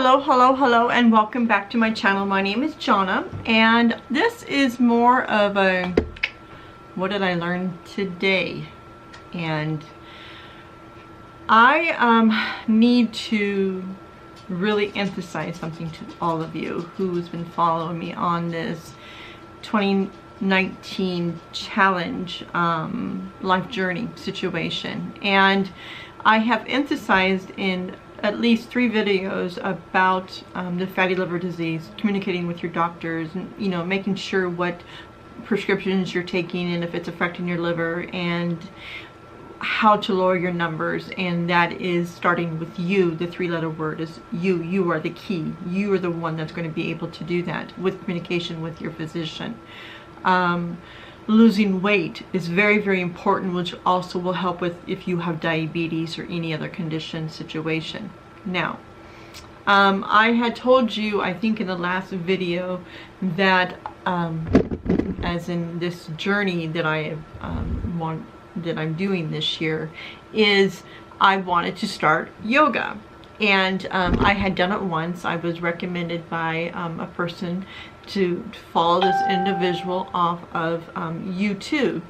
Hello, and welcome back to my channel. My name is Jonna, and this is more of a what did I learn today? And I need to really emphasize something to all of you who's been following me on this 2019 challenge life journey situation. And I have emphasized in at least 3 videos about the fatty liver disease, communicating with your doctors, and making sure what prescriptions you're taking and if it's affecting your liver, and how to lower your numbers. And that is starting with you. The 3-letter word is you. You are the key. You are the one that's going to be able to do that with communication with your physician. Losing weight is very, very important, which also will help with if you have diabetes or any other condition situation. Now, I had told you, I think in the last video, that as in this journey that I that I'm doing this year, is I wanted to start yoga. And I had done it once. I was recommended by a person to follow this individual off of YouTube,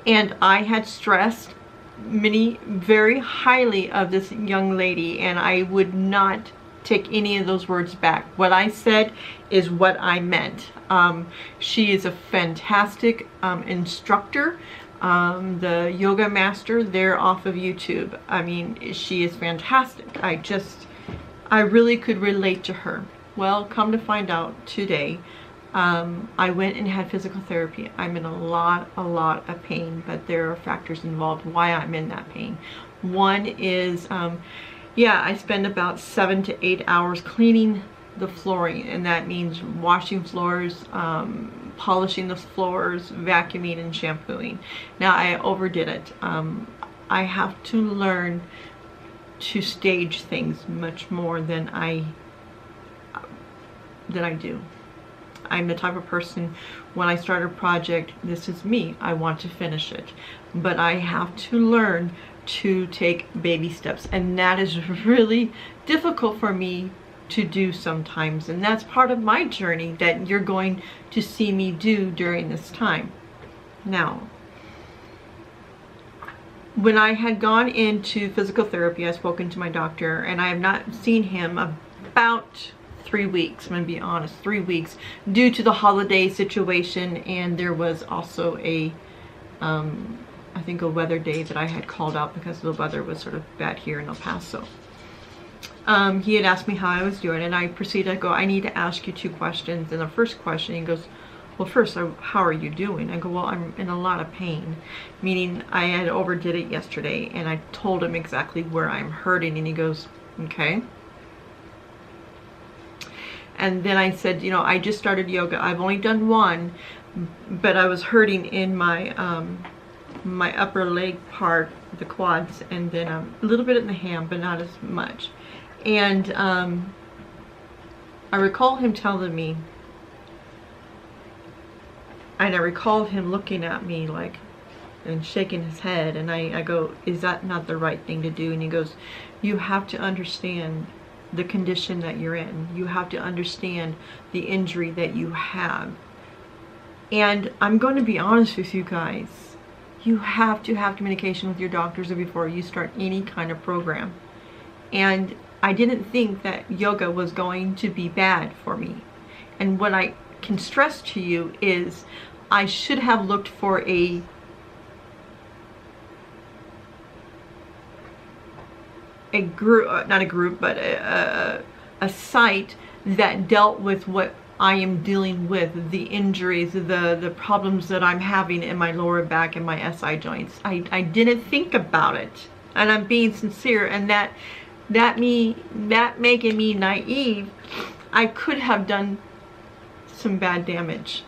and I had stressed very highly of this young lady, and I would not take any of those words back. What I said is what I meant. She is a fantastic instructor, the yoga master there off of YouTube. I mean, she is fantastic. I really could relate to her. Well, come to find out today, I went and had physical therapy. I'm in a lot of pain, but there are factors involved why I'm in that pain. One is, yeah, I spend about 7 to 8 hours cleaning the flooring, and that means washing floors, polishing the floors, vacuuming, and shampooing. Now, I overdid it. I have to learn to stage things much more than I do. I'm the type of person, when I start a project, this is me, I want to finish it. But I have to learn to take baby steps, and that is really difficult for me to do sometimes. And that's part of my journey that you're going to see me do during this time. Now, when I had gone into physical therapy, I've spoken to my doctor, and I have not seen him about 3 weeks. I'm going to be honest, 3 weeks, due to the holiday situation, and there was also a I think a weather day that I had called out because the weather was sort of bad here in El Paso. He had asked me how I was doing, and I proceeded to go, I need to ask you 2 questions. And the first question, he goes, well, first, how are you doing? I go, well, I'm in a lot of pain, meaning I had overdid it yesterday, and I told him exactly where I'm hurting, and he goes, okay. And then I said, I just started yoga. I've only done 1, but I was hurting in my my upper leg part, the quads, and then a little bit in the ham, but not as much. And I recall him telling me, and I recalled him looking at me like, and shaking his head, and I go, is that not the right thing to do? And he goes, you have to understand the condition that you're in. You have to understand the injury that you have. And I'm going to be honest with you guys, you have to have communication with your doctors before you start any kind of program. And I didn't think that yoga was going to be bad for me. And what I can stress to you is I should have looked for a group, not a group, but a site that dealt with what I am dealing with, the injuries, the problems that I'm having in my lower back and my SI joints. I didn't think about it, and I'm being sincere. And that making me naive, I could have done some bad damage.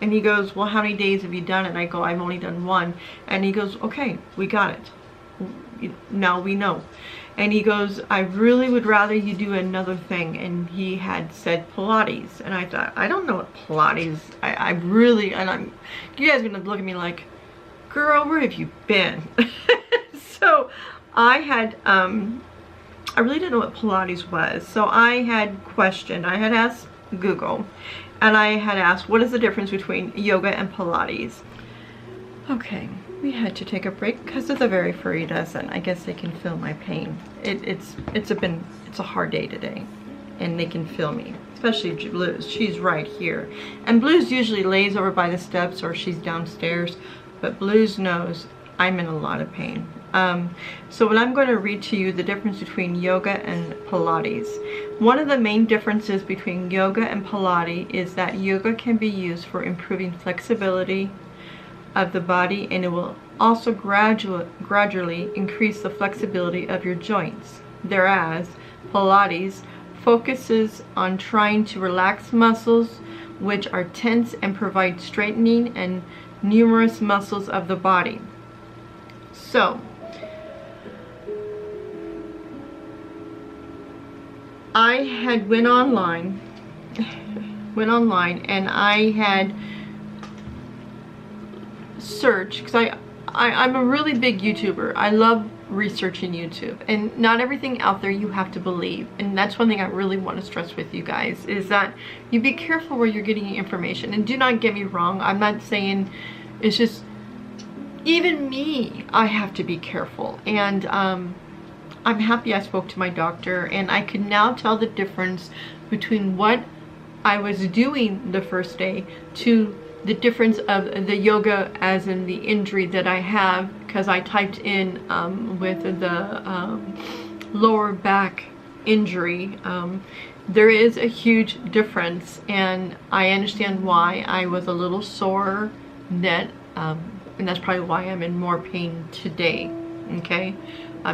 And he goes, well, how many days have you done it? And I go, I've only done 1. And he goes, okay, we got it. Now we know. And he goes, I really would rather you do another thing. And he had said Pilates. And I thought, I don't know what Pilates, I really, and you guys are gonna look at me like, girl, where have you been? So I had I really didn't know what Pilates was. So I had questioned, I had asked Google, and I had asked, what is the difference between yoga and Pilates? Okay, we had to take a break because of the very furry dozen. I guess they can feel my pain. It's a hard day today, and they can feel me, especially Blues. She's right here, and Blues usually lays over by the steps or she's downstairs, but Blues knows I'm in a lot of pain. So what I'm going to read to you the difference between yoga and Pilates. One of the main differences between yoga and Pilates is that yoga can be used for improving flexibility of the body, and it will also gradually increase the flexibility of your joints. Whereas Pilates focuses on trying to relax muscles which are tense and provide straightening and numerous muscles of the body. So I had went online and I had searched, because I'm a really big YouTuber. I love researching YouTube, and not everything out there you have to believe. And that's one thing I really want to stress with you guys, is that you be careful where you're getting your information. And do not get me wrong, I'm not saying, it's just, even me, I have to be careful. And I'm happy I spoke to my doctor, and I could now tell the difference between what I was doing the first day to the difference of the yoga, as in the injury that I have, because I typed in with the lower back injury. There is a huge difference, and I understand why I was a little sore then, and that's probably why I'm in more pain today. Okay.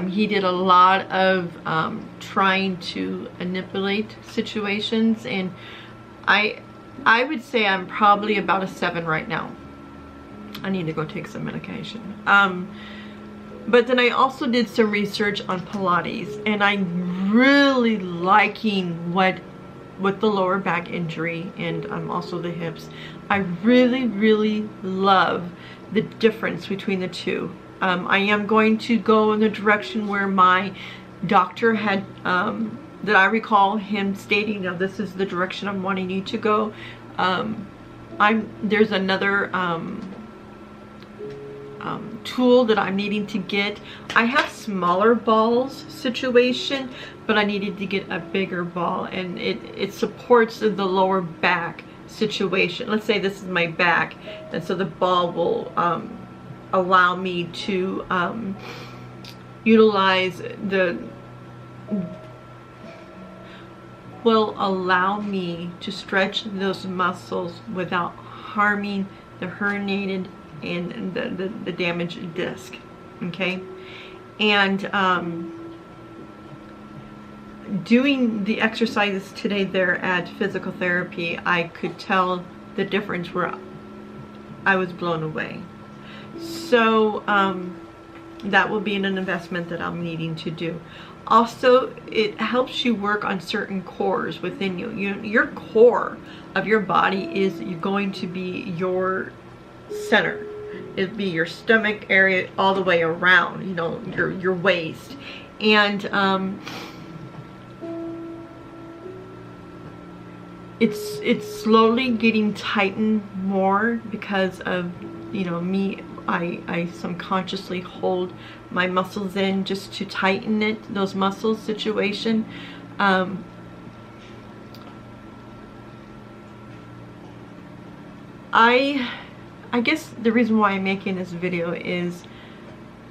He did a lot of trying to manipulate situations, and I would say I'm probably about a 7 right now. I need to go take some medication. But then I also did some research on Pilates, and I'm really liking what the lower back injury and also the hips. I really love the difference between the two. I am going to go in the direction where my doctor had, that I recall him stating, now this is the direction I'm wanting you to go. There's another tool that I'm needing to get. I have smaller balls situation, but I needed to get a bigger ball, and it supports the lower back situation. Let's say this is my back, and so the ball will allow me to utilize will allow me to stretch those muscles without harming the herniated and the damaged disc. Okay, and doing the exercises today there at physical therapy, I could tell the difference where I was blown away. So that will be an investment that I'm needing to do. Also, it helps you work on certain cores within you. Your core of your body is going to be your center. It'd be your stomach area all the way around, you know, your waist. And it's slowly getting tightened more because of, you know, me. I subconsciously hold my muscles in just to tighten it, those muscles situation. I guess the reason why I'm making this video is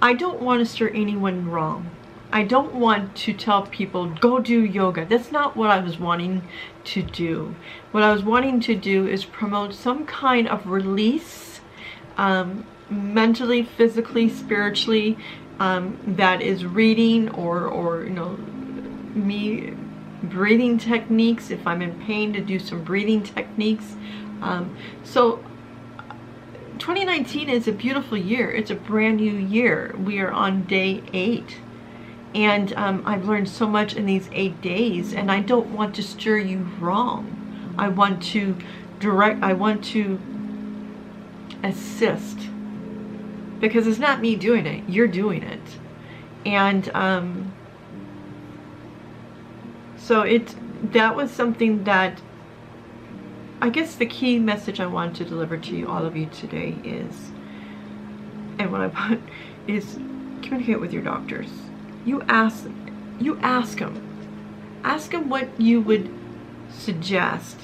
I don't want to steer anyone wrong. I don't want to tell people, go do yoga. That's not what I was wanting to do. What I was wanting to do is promote some kind of release, mentally, physically, spiritually, that is reading or you know, me breathing techniques. If I'm in pain, to do some breathing techniques. So 2019 is a beautiful year. It's a brand new year. We are on day 8. And I've learned so much in these 8 days, and I don't want to steer you wrong. I want to assist, because it's not me doing it, you're doing it. And so that was something that, I guess the key message I want to deliver to you, all of you today is, and what I want is, communicate with your doctors. You ask them. Ask them what you would suggest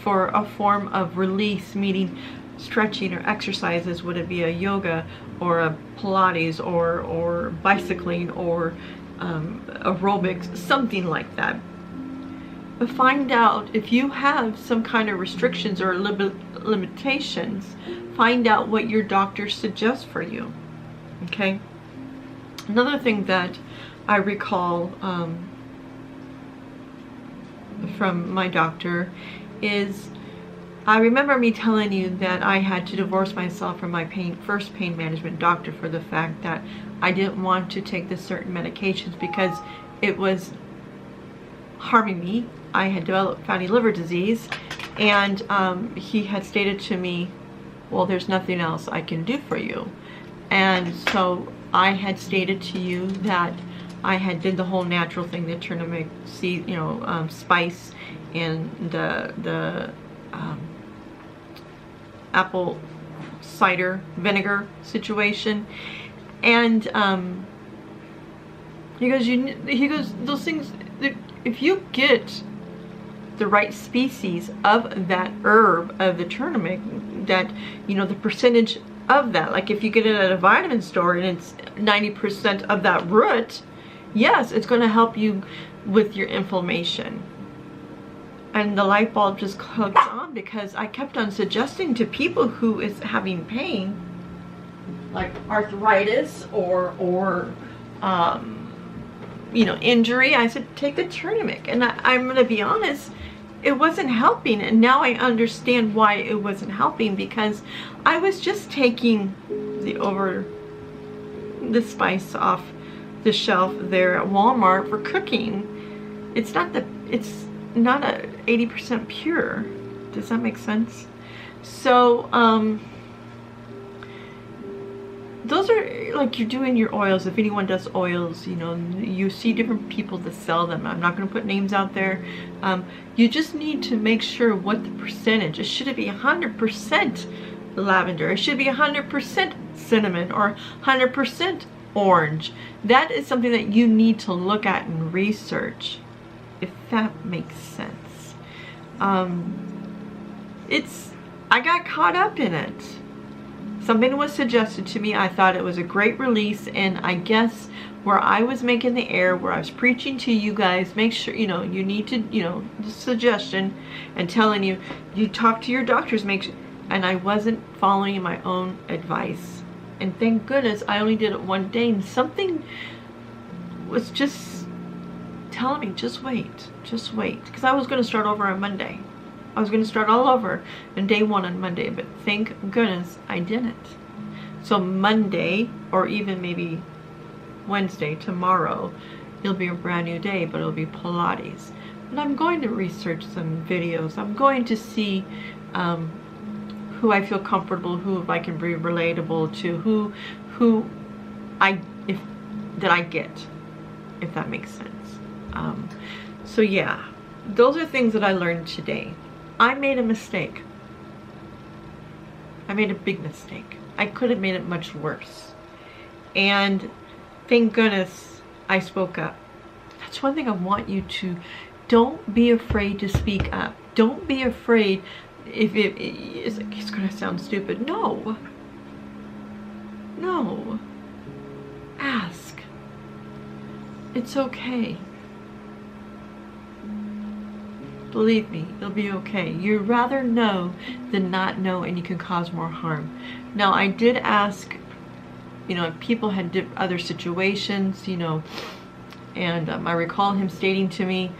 for a form of release, meaning stretching or exercises. Would it be a yoga or a Pilates or bicycling or aerobics, something like that. But find out if you have some kind of restrictions or limitations. Find out what your doctor suggests for you. Okay. Another thing that I recall from my doctor is, I remember me telling you that I had to divorce myself from my first pain management doctor for the fact that I didn't want to take the certain medications because it was harming me. I had developed fatty liver disease, and he had stated to me, well, there's nothing else I can do for you. And so I had stated to you that I had did the whole natural thing, the turmeric seed, spice, and the apple cider vinegar situation. And he goes, those things, if you get the right species of that herb, of the turmeric, that, the percentage of that, like if you get it at a vitamin store and it's 90% of that root, yes, it's going to help you with your inflammation. And the light bulb just clicked on, because I kept on suggesting to people who is having pain, like arthritis or injury, I said, take the turmeric. And I'm going to be honest, it wasn't helping. And now I understand why it wasn't helping, because I was just taking the spice off the shelf there at Walmart for cooking. It's not a 80% pure. Does that make sense? So those are like, you're doing your oils. If anyone does oils, you see different people that sell them. I'm not going to put names out there. You just need to make sure what the percentage. It should be 100% lavender. It should be 100% cinnamon or 100% orange. That is something that you need to look at and research, if that makes sense. I got caught up in it. Something was suggested to me. I thought it was a great release, and I guess where I was making the error, where I was preaching to you guys, make sure, you need to, the suggestion and telling you, you talk to your doctors, and I wasn't following my own advice. And thank goodness I only did it one day, and something was just telling me, just wait, because I was going to start over on Monday. I was going to start all over in day one on Monday, but thank goodness I didn't. So Monday, or even maybe Wednesday, tomorrow, it'll be a brand new day, but it'll be Pilates. And I'm going to research some videos. I'm going to see who I feel comfortable, who I can be relatable to, who I get, if that makes sense. So yeah, those are things that I learned today. I made a mistake. I made a big mistake. I could have made it much worse. And thank goodness I spoke up. That's one thing I want you to, don't be afraid to speak up. Don't be afraid if it's going to sound stupid. No. Ask. It's okay. Believe me, it'll be okay. You'd rather know than not know, and you can cause more harm. Now, I did ask, if people had other situations, and I recall him stating to me,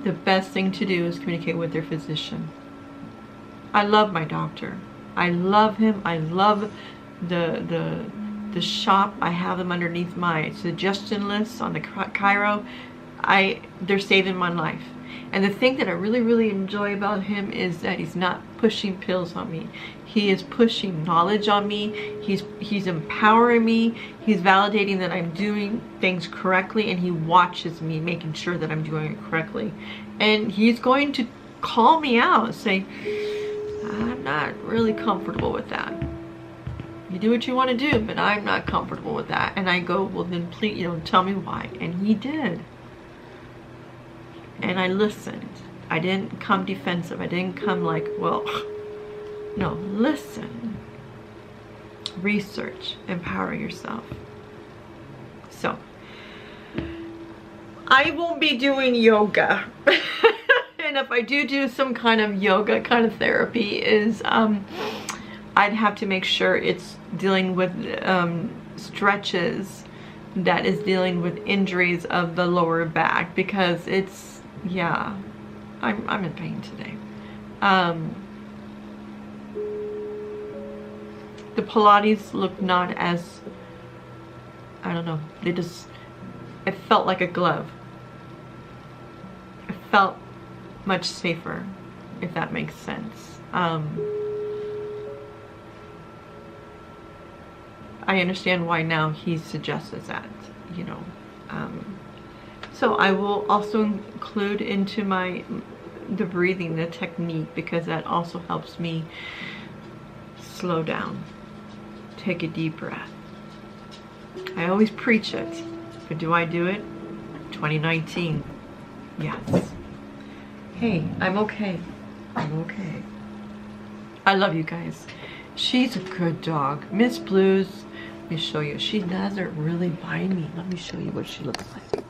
the best thing to do is communicate with their physician. I love my doctor. I love him. I love the shop. I have them underneath my suggestion list on the Chiro. They're saving my life. And the thing that I really, really enjoy about him is that he's not pushing pills on me. He is pushing knowledge on me. He's empowering me. He's validating that I'm doing things correctly, and he watches me making sure that I'm doing it correctly. And he's going to call me out and say, I'm not really comfortable with that. You do what you want to do, but I'm not comfortable with that. And I go, well then please, tell me why. And he did. And I listened. I didn't come defensive. I didn't come like, well, no, listen. Research. Empower yourself. So, I won't be doing yoga. And if I do some kind of yoga kind of therapy is, I'd have to make sure it's dealing with stretches that is dealing with injuries of the lower back, because it's, yeah, I'm in pain today. The Pilates looked not as, I don't know, it felt like a glove. It felt much safer, if that makes sense. I understand why now he suggests that, so I will also include into the breathing, the technique, because that also helps me slow down. Take a deep breath. I always preach it, but do I do it? 2019, yes. Hey, I'm okay. I'm okay. I love you guys. She's a good dog. Miss Blues, let me show you. She doesn't really bite me. Let me show you what she looks like.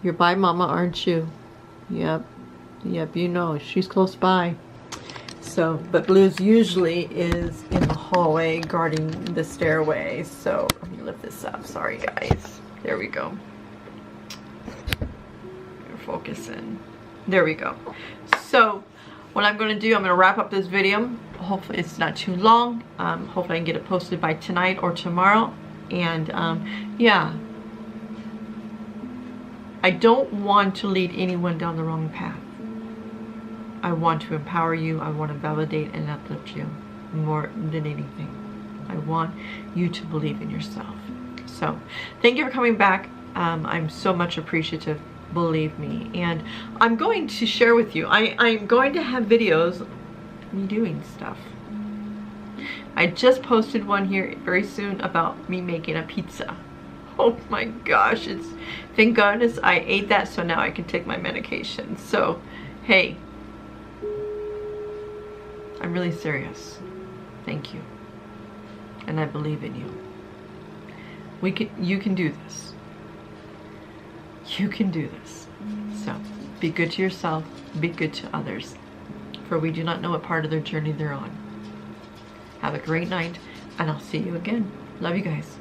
You're by Mama, aren't you? Yep. Yep, you know, she's close by. So, but Blues usually is in the hallway guarding the stairway. So, let me lift this up. Sorry, guys. There we go. You're focusing. There we go. So, what I'm going to do, I'm going to wrap up this video. Hopefully it's not too long. Hopefully I can get it posted by tonight or tomorrow. And yeah, I don't want to lead anyone down the wrong path. I want to empower you. I want to validate and uplift you more than anything. I want you to believe in yourself. So thank you for coming back. I'm so much appreciative, believe me. And I'm going to share with you, I'm going to have videos of me doing stuff. I just posted one here very soon about me making a pizza. Oh my gosh, thank goodness I ate that, so now I can take my medication. So, hey, I'm really serious. Thank you. And I believe in you. You can do this. You can do this. So, be good to yourself, be good to others, for we do not know what part of their journey they're on. Have a great night, and I'll see you again. Love you guys.